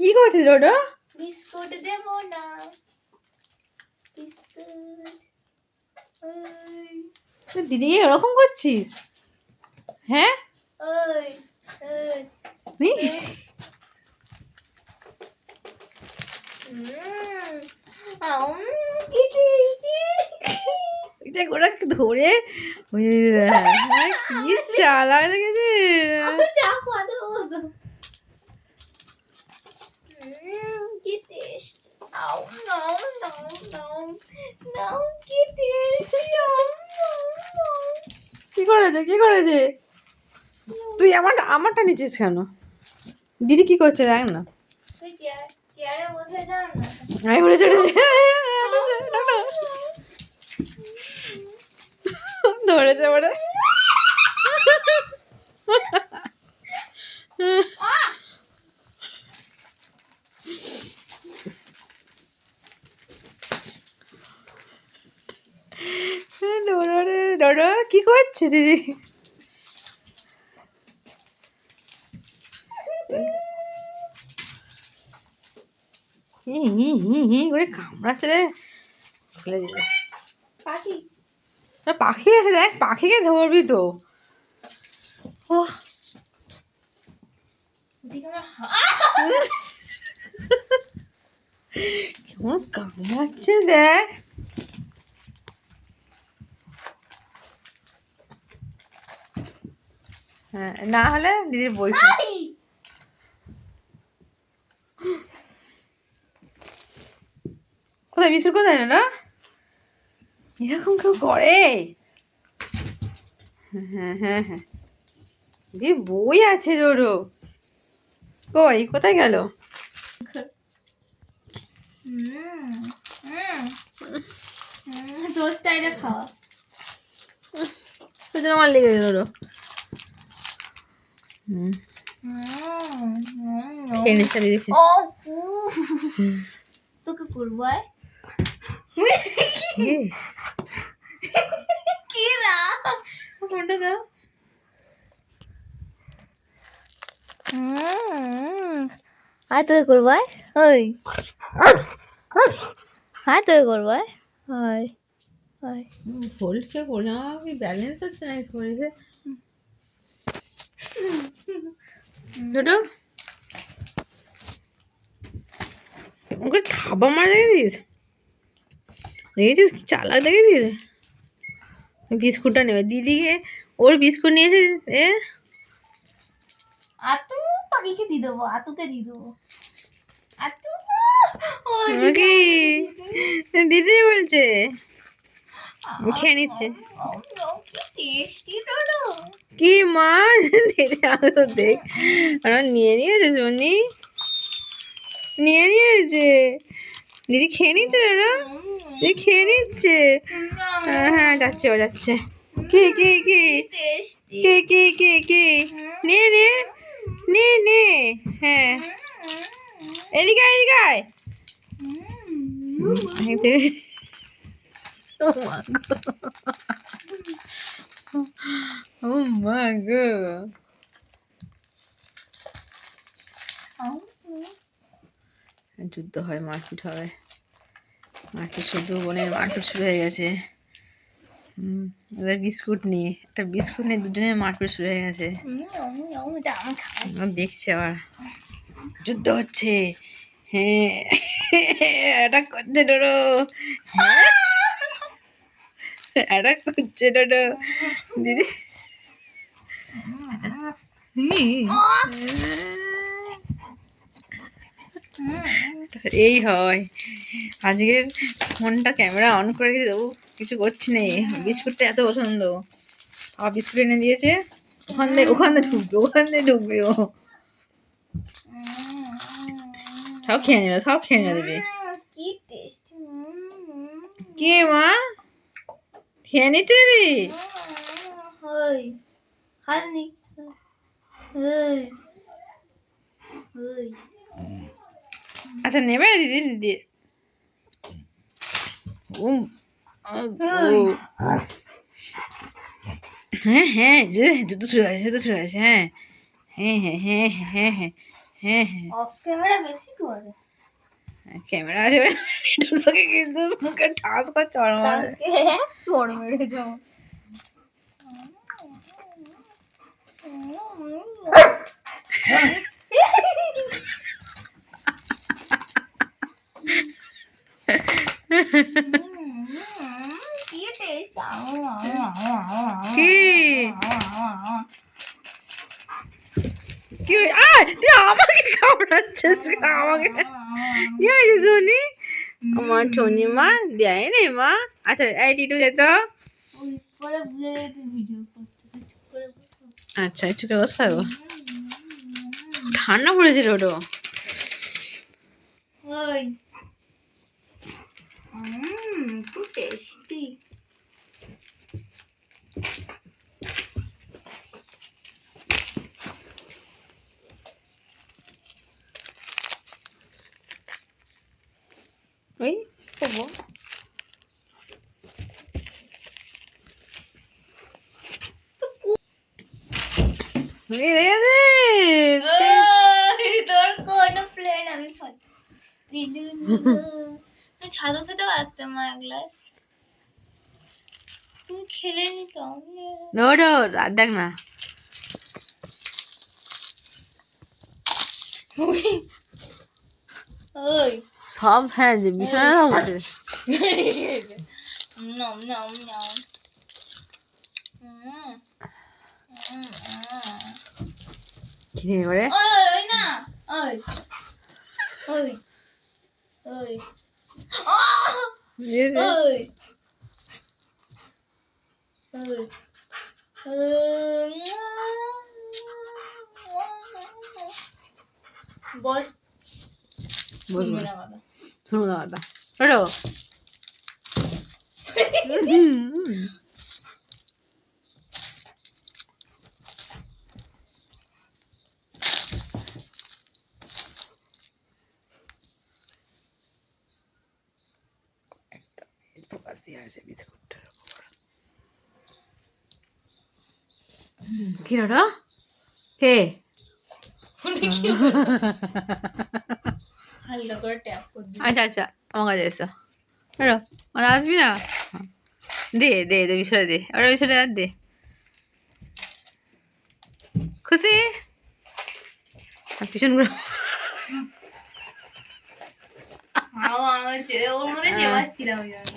কি করছিস ওটা? বিস্কুট দেব না, বিস্কুট। ওই তুই দিদিকে এরকম করছিস? হ্যাঁ ওই ওই নি? কি টেস্টি। দেখ ওরা ধরে ওই কি চালাক দেখেছি। চা খাওয়া দেবো তো। কি টেস্ট। নাও নাও নাও নাও নাও, কি টেস্টি। কি করেছে কি করেছে? তুই আমারটা নিচ্ছিস কেন? দিদি কি করছে দেখ না। তুই চেয়ারে বসে যাও না। আমি উড়েছে উড়েছে ধরেছে ওরে। ডোডো কি করছে দিদি? হি হি হি হি করে কামড়াচ্ছে রে। খুলে দিলে পাখি পাখি আছে দেখ, পাখিকে ধরবি তো। ও কেমন কামড়াচ্ছে দেখ। হ্যাঁ না হলে দিদির বই কোথায় বিস্কুট কোথায় না এরকম কেউ করে? হ্যাঁ হ্যাঁ হ্যাঁ দিদির বই আছে রোরো। কই কোথায় গেল? তোর স্টাইলে খাওয়া। তোর জন্য আমার লেগে গেল রো। খেয়ে নিচ্ছে দিদি। ও তোকে করবো কি রা ফোনটা দাও। আর তোকে করবো ওই হ্যাঁ তোকে করবো হয় হয়। ফোল্ড কে করলাম আমি ব্যালেন্স হচ্ছে না শরীরে। দুটো ওকে থাবা মারা দেখেছিস? দেখেছিস কি চালাক দেখেছিস? বিস্কুটটা নেবে দিদিকে, ওর বিস্কুট নিয়েছে এ। আতু পাখিকে দিয়ে দেবো, আতুকে দিয়ে দেবো। আতু কি দিদি বলছে খেয়ে নিচ্ছে। কি মা দিদি আগে তো দেখ নিয়ে নিয়েছে শুনি, নিয়ে নিয়েছে দিদি খেয়ে নিচ্ছে না, দিদি খেয়ে নিচ্ছে। হ্যাঁ যাচ্ছে ও যাচ্ছে। কি কি কি কি কি কি কি নে নে নে নে হ্যাঁ এদিকে এদিকে আয়। ও মা গো ও মা গো যুদ্ধ হয়, মারপিট হবে, মারপিট শুধু বোনের মারপিট শুরু হয়ে গেছে। এবার বিস্কুট নিয়ে একটা বিস্কুট নিয়ে দুজনের মারপিট শুরু হয়ে গেছে। দেখছে আবার যুদ্ধ হচ্ছে। হ্যাঁ এটা করছে ডোডো, এটা করছে ডোডো দিদি। এই হয় আজকের ফোনটা ক্যামেরা অন করে রেখে দেবো, কিছু করছি না। বিস্কুটটা এত পছন্দ, আবার বিস্কুট এনে দিয়েছে। ওখান দিয়ে ঢুকবে, ওখান দিয়ে ঢুকবে ও। সব খেয়ে নিল, সব খেয়ে নিল দিদি। কি টেস্ট। কি মা খেয়ে নিতে দিদি? ওই খাসনি ওই ওই আচ্ছা নেবে দিদি দিদি। হ্যাঁ হ্যাঁ যে যুদ্ধ শুরু হয়েছে, যুদ্ধ শুরু হয়েছে। হ্যাঁ হ্যাঁ হ্যাঁ হ্যাঁ হ্যাঁ হ্যাঁ হ্যাঁ অফ ক্যামেরা বেশি করে ক্যামেরা আছে বলে তোকে কিন্তু মুখে ঠাস করে চড় মারবে। কালকে চড় মেরে যাও কি টেস্ট কি কি তুই আমাকে কামড়াচ্ছিস আমাকে কি হয়েছে শুনি আমার চনি মা দেয় নে মা আচ্ছা এই টিটু দে তো পরে বুঝে তুই ভিডিও করছিস চুপ করে বসে আচ্ছা একটু ব্যবস্থা থাকবো ঠান্ডা পড়েছিল ওটা ওই খুব টেস্টি ওই করবো তোর কোনো প্ল্যান আমি তুই ছাদু খেতে পারতাম মা এক গ্লাস তুমি খেলে নিত ওটো আর দেখ না ওই সব হ্যাঁ যে বিছানা সব উঠে নম নম নম কিনে এবারে ওই না ওই ওই ওই ওই ওই বস বসবো শুনবে না কথা শুনবো না কথা ওটো ফোকাস দিয়ে আছে বিস্কুটটার উপর কি ওটা কে হালকা করে ট্যাপ করে দিই আচ্ছা আচ্ছা আমার কাছে এসো ওটো আর আসবি না দে দে দে বিষয় দে ওরা বিষয়টা আর দে খুশি আর পিছন ঘুরো আমাকে চেয়ে ওর মনে চেয়ে পাচ্ছিলাম ওই জন্য